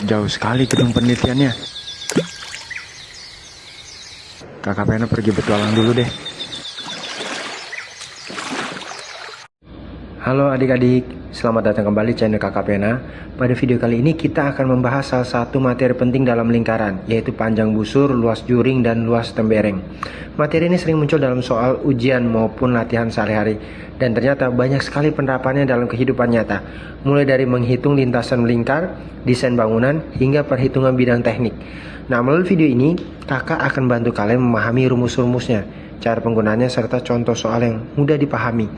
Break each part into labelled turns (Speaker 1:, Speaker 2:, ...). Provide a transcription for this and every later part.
Speaker 1: Jauh sekali gedung penelitiannya. Kakak Pena pergi petualang dulu deh. Halo adik-adik, selamat datang kembali channel Kakak Pena. Pada video kali ini kita akan membahas salah satu materi penting dalam lingkaran, yaitu panjang busur, luas juring, dan luas tembereng. Materi ini sering muncul dalam soal ujian maupun latihan sehari-hari, dan ternyata banyak sekali penerapannya dalam kehidupan nyata, mulai dari menghitung lintasan melingkar, desain bangunan, hingga perhitungan bidang teknik. Nah, melalui video ini, kakak akan bantu kalian memahami rumus-rumusnya, cara penggunaannya, serta contoh soal yang mudah dipahami.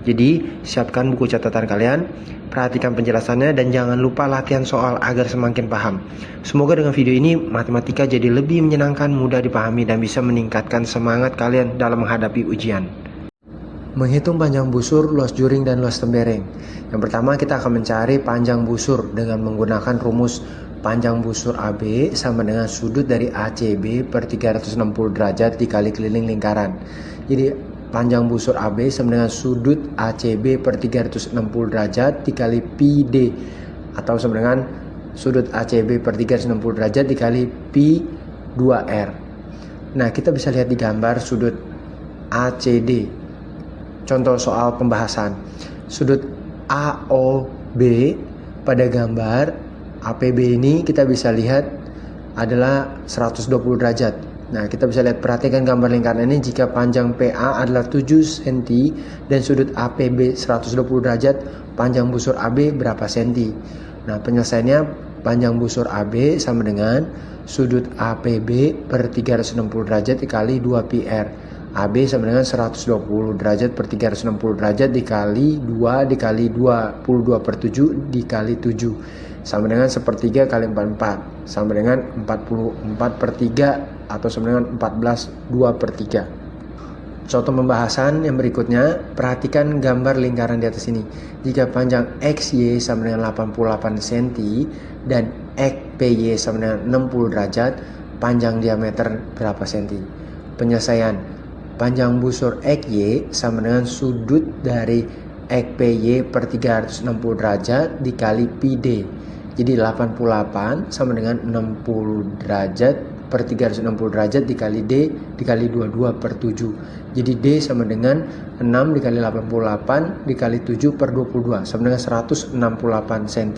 Speaker 1: Jadi, siapkan buku catatan kalian, perhatikan penjelasannya, dan jangan lupa latihan soal agar semakin paham. Semoga dengan video ini, matematika jadi lebih menyenangkan, mudah dipahami, dan bisa meningkatkan semangat kalian dalam menghadapi ujian. Menghitung panjang busur, luas juring, dan luas tembereng. Yang pertama, kita akan mencari panjang busur dengan menggunakan rumus panjang busur AB sama dengan sudut dari ACB per 360 derajat dikali keliling lingkaran. Jadi panjang busur AB sama dengan sudut ACB per 360 derajat dikali PD, atau sama dengan sudut ACB per 360 derajat dikali Pi 2R. Nah, kita bisa lihat di gambar sudut ACD. Contoh soal pembahasan. Sudut AOB pada gambar APB ini kita bisa lihat adalah 120 derajat. Nah, kita bisa lihat, perhatikan gambar lingkaran ini. Jika panjang PA adalah 7 cm dan sudut APB 120 derajat, panjang busur AB berapa cm? Nah, penyelesaiannya panjang busur AB sama dengan sudut APB per 360 derajat dikali 2 PR. AB sama dengan 120 derajat per 360 derajat dikali 2 dikali 22 per 7 dikali 7. Sama dengan sepertiga kali 44, sama dengan 44 per 3, atau sama dengan 14 2 per 3. Contoh pembahasan yang berikutnya, perhatikan gambar lingkaran di atas ini. Jika panjang XY sama dengan 88 cm dan XPY sama dengan 60 derajat, panjang diameter berapa cm? Penyelesaian, panjang busur XY sama dengan sudut dari XPY per 360 derajat dikali PD. Jadi 88 sama dengan 60 derajat per 360 derajat dikali D dikali 22 per 7. Jadi D sama dengan 6 dikali 88 dikali 7 per 22 sama dengan 168 cm.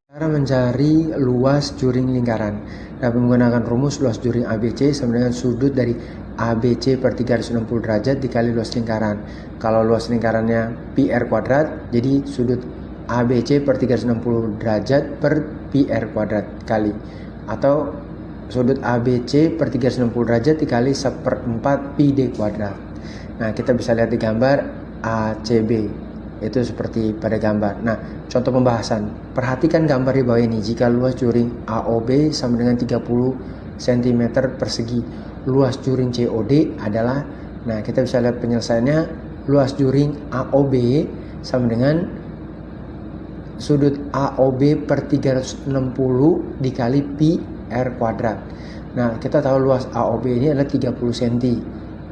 Speaker 1: Cara mencari luas juring lingkaran. Dapat menggunakan rumus luas juring ABC sama dengan sudut dari ABC per 360 derajat dikali luas lingkaran. Kalau luas lingkarannya PR kuadrat, jadi sudut ABC per 360 derajat per PR kuadrat kali, atau sudut ABC per 360 derajat dikali 1/4 PD kuadrat. Nah, kita bisa lihat di gambar ACB. Itu seperti pada gambar. Nah, contoh pembahasan. Perhatikan gambar di bawah ini. Jika luas juring AOB sama dengan 30 cm persegi, luas juring COD adalah, nah kita bisa lihat penyelesaiannya, luas juring AOB sama dengan sudut AOB per 360 dikali Pi R kuadrat. Nah, kita tahu luas AOB ini adalah 30 cm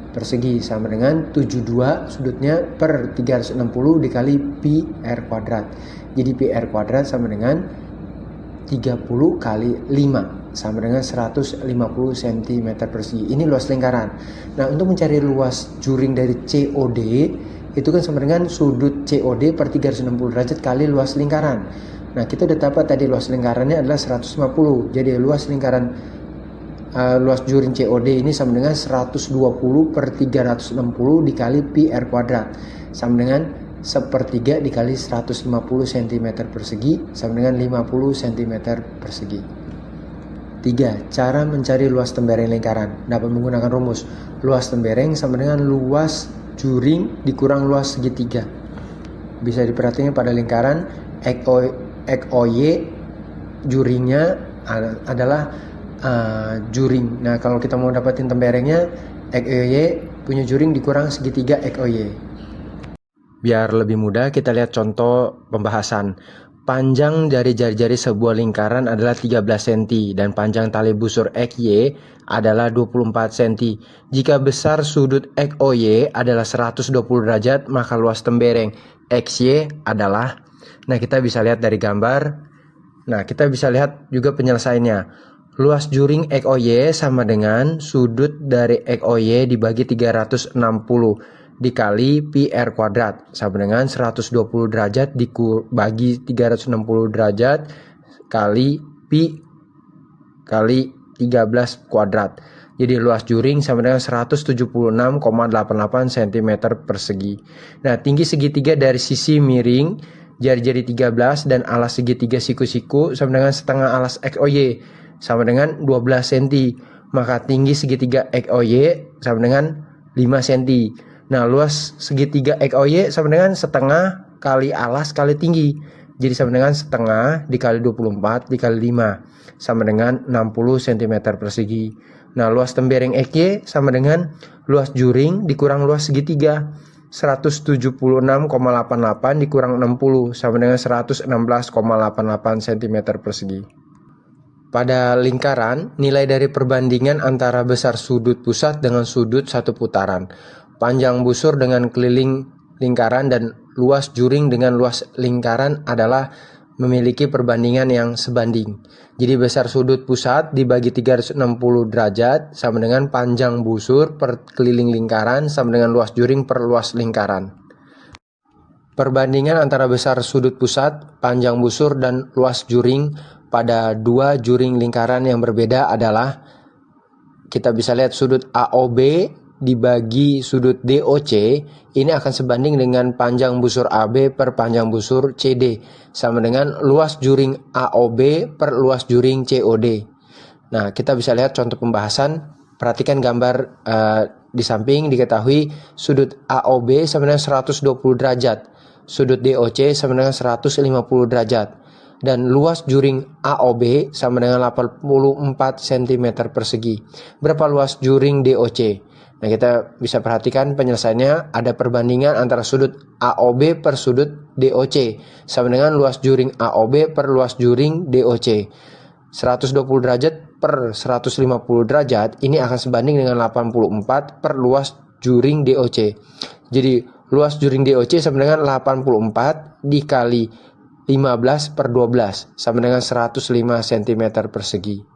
Speaker 1: persegi sama dengan 72 sudutnya per 360 dikali Pi R kuadrat. Jadi Pi R kuadrat sama dengan 30 kali 5 sama dengan 150 cm persegi. Ini luas lingkaran. Nah, untuk mencari luas juring dari COD, itu kan sama dengan sudut COD per 360 derajat kali luas lingkaran. Nah, kita udah dapat tadi luas lingkarannya adalah 150. Jadi luas lingkaran luas juring COD ini sama dengan 120 per 360 dikali Pi R kuadrat sama dengan sepertiga dikali 150 cm persegi sama dengan 50 cm persegi. 3. Cara mencari luas tembereng lingkaran. Dapat menggunakan rumus luas tembereng sama dengan luas juring dikurang luas segitiga. Bisa diperhatikan pada lingkaran XOY juringnya adalah juring. Nah, kalau kita mau dapatin temberengnya, XOY punya juring dikurang segitiga XOY. Biar lebih mudah, kita lihat contoh pembahasan. Panjang dari jari-jari sebuah lingkaran adalah 13 cm dan panjang tali busur XY adalah 24 cm. Jika besar sudut XOY adalah 120 derajat, maka luas tembereng XY adalah, nah kita bisa lihat dari gambar Nah, kita bisa lihat juga penyelesaiannya. Luas juring XOY sama dengan sudut dari XOY dibagi 360 dikali pi R kuadrat sama dengan 120 derajat dibagi 360 derajat kali pi kali 13 kuadrat. Jadi luas juring sama dengan 176,88 cm persegi. Nah, tinggi segitiga dari sisi miring jari-jari 13 dan alas segitiga siku-siku sama dengan setengah alas XOY sama dengan 12 cm. Maka tinggi segitiga XOY sama dengan 5 cm. Nah, luas segitiga XOY sama dengan setengah kali alas kali tinggi. Jadi sama dengan setengah dikali 24 dikali 5 sama dengan 60 cm persegi. Nah, luas tembereng XY sama dengan luas juring dikurang luas segitiga. 176,88 dikurang 60 sama dengan 116,88 cm persegi. Pada lingkaran, nilai dari perbandingan antara besar sudut pusat dengan sudut satu putaran, panjang busur dengan keliling lingkaran dan luas juring dengan luas lingkaran adalah memiliki perbandingan yang sebanding. Jadi besar sudut pusat dibagi 360 derajat sama dengan panjang busur per keliling lingkaran sama dengan luas juring per luas lingkaran. Perbandingan antara besar sudut pusat, panjang busur, dan luas juring pada dua juring lingkaran yang berbeda adalah, kita bisa lihat sudut AOB dibagi sudut DOC ini akan sebanding dengan panjang busur AB per panjang busur CD sama dengan luas juring AOB per luas juring COD. Nah, kita bisa lihat contoh pembahasan. Perhatikan gambar di samping. Diketahui sudut AOB sama dengan 120 derajat, sudut DOC sama dengan 150 derajat, dan luas juring AOB sama dengan 84 cm persegi. Berapa luas juring DOC? Nah, kita bisa perhatikan penyelesaiannya, ada perbandingan antara sudut AOB per sudut DOC sama dengan luas juring AOB per luas juring DOC. 120 derajat per 150 derajat ini akan sebanding dengan 84 per luas juring DOC. Jadi luas juring DOC sama dengan 84 dikali 15 per 12 sama dengan 105 cm persegi.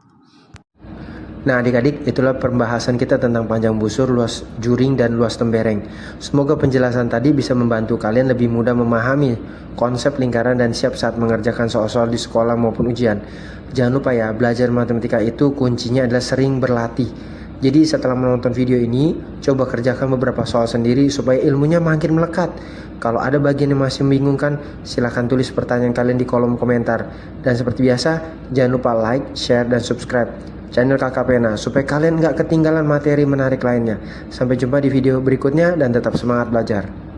Speaker 1: Nah, adik-adik, itulah pembahasan kita tentang panjang busur, luas juring, dan luas tembereng. Semoga penjelasan tadi bisa membantu kalian lebih mudah memahami konsep lingkaran dan siap saat mengerjakan soal-soal di sekolah maupun ujian. Jangan lupa ya, belajar matematika itu kuncinya adalah sering berlatih. Jadi setelah menonton video ini, coba kerjakan beberapa soal sendiri supaya ilmunya makin melekat. Kalau ada bagian yang masih membingungkan, silahkan tulis pertanyaan kalian di kolom komentar. Dan seperti biasa, jangan lupa like, share, dan subscribe channel Kakak Pena supaya kalian nggak ketinggalan materi menarik lainnya. Sampai jumpa di video berikutnya dan tetap semangat belajar.